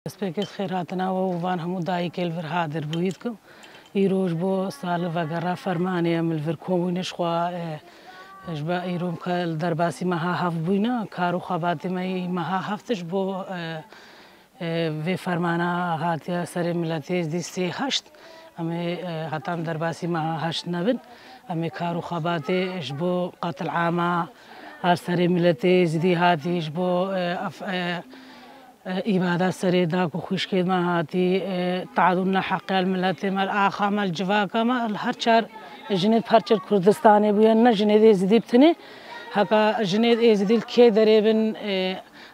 سپیکت خیراتنا و وان همو دایی کل ور حاضر بوید کم ایروش با سال وگرا فرمانی عمل ور کوینش خوا اجبا ایروم کل درباسی مها هفت بوینا کارو خواباتی می مها هفتش با و فرمانا هاتیا سر ملتی دی 38 امی هاتم درباسی مها 8 نبن امی کارو خواباتی اجبا قتل عاما هر سر ملتی زدی هاتی اجبا إبادة سريدا كوخشكيد ما هاتي تعادلنا حق الملات مال آخا مال جواكا مال هرشار جنيد هرشار كردستاني بيانا جنيد إزدي بتني هكا جنيد إزدي الكي دريبن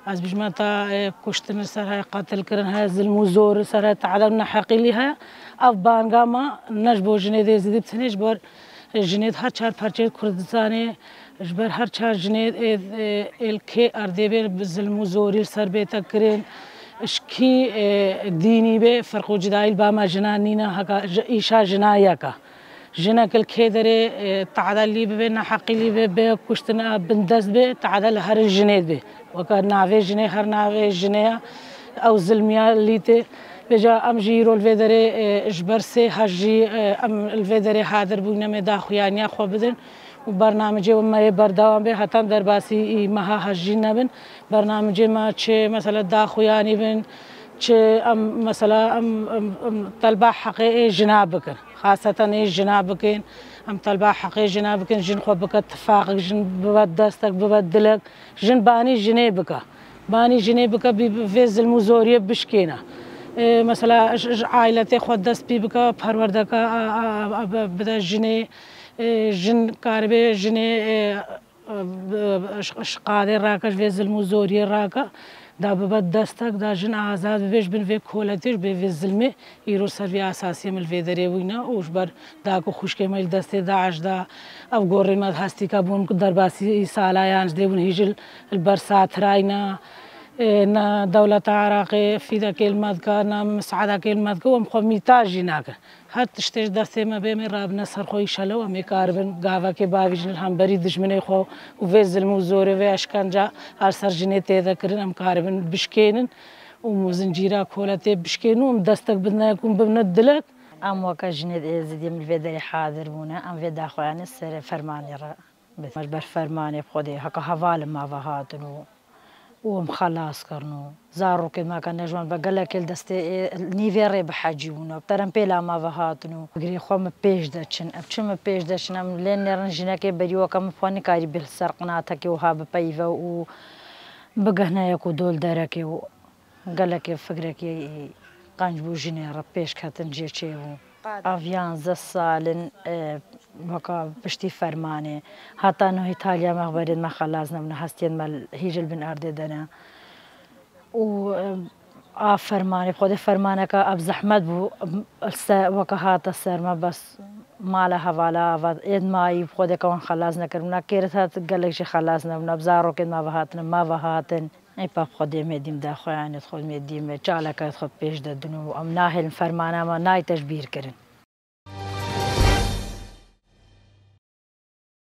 از بجماتا كشتن سرها قتل كرن هاي ظلم وزور سرها تعادلنا حقي لها أفبان قاما نجبو جنيد إزدي بتني جبر جنيد هرشار كردستاني جبر هر چهار جنید الکی اردیبر بظلم و زوری سر بیت کرین اشکی دینی به فرق و جدایل با ما جنانینا هکا ایشا جنایا کا جنا کل کی داره تعادل لی به نحقی لی به کشتن بندست به تعادل هر جنید به وکر ناوی جنید هر ناوی جنیا او ظلمیا لیته بجا ام جیرو الفدره اجبر سه هجی ام الفدره حاضر بودن مداخیانی خو بدن وبرنامجي وما بردوام به حتى درباسي مها هجين نبن برنامجي ما تشي مثلا داخوياني بن تشي ام مثلا ام طلبة حقيقي جنابك خاصة جنابك ام طلبة حقيقي جنابك جن خوبك اتفاق جن ببدستك ببدلك جن باني جنيبك بفيز المزورية بشكينا مثلا عائلتي خود دست بي بك پروردك بدا جني جن كاربي جني قادر راكش في ظلم وزوري راكا دا ببدستك دا جن آزاد بيش بن في كولتيش بي ظلمي يرو سر في أساسي من في دريوينا وشبر داكو خوشكي ميل دستي داعش دا أو غوري مد هستي كابون درباسي سالا يانج ديون هيجل البرسات راينا نا دولة عراقي في ذاك المذكر نا مساعدة المذكر ومخميتاج هناك هر تشتيش دستي ما بين رابنا سر خوي شلو أمي كاربن قاوا كي باويجن الهم بريد دشمني خو وفيز الموزوري واشكنجا هر سر جنيتي ذكرن أم كاربن بشكينن ومزنجيرا كولتي بشكينو أم دستك بدنا يكون بندلك أم وكا جنيد إزدي من الفيدري حاضر بونا أم فيدا خواني السر فرماني را مجبر فرماني بخودي هكا حوالي ما فهاتنو ومخلاص كرنو زارو كما كان نجوان بقلا كل دستي نيفيري بحاجيونا بترم بيلا ما فهاتنو غري خوم بيج داتشن ابچم بيج داتشن ام لين نرنجنا كي بريو كم فاني كاري بالسرقنا تكي وهاب بايفا و بغهنا يكو دول داركي و قالك فكرك قنجبو جنيرا بيش كاتن جيتشي افيان زسالن وكا بشتي فرماني حتى انه ايطاليا مخبرين ما خلصنا من هستين مال هيجل بن اردي دنا و فرماني بخود فرمانك اب زحمت بو وكا هات السر ما بس مالا حوالا و ايد ماي بخود كون خلصنا كرنا كيرت هات قالك شي خلصنا من بزارو كد ما وهاتن ما وهاتن اي با بخود مديم دا خو يعني تخول مديم چالك تخ بيش ددنو ام ناهل فرمانه ما ناي تشبير كرن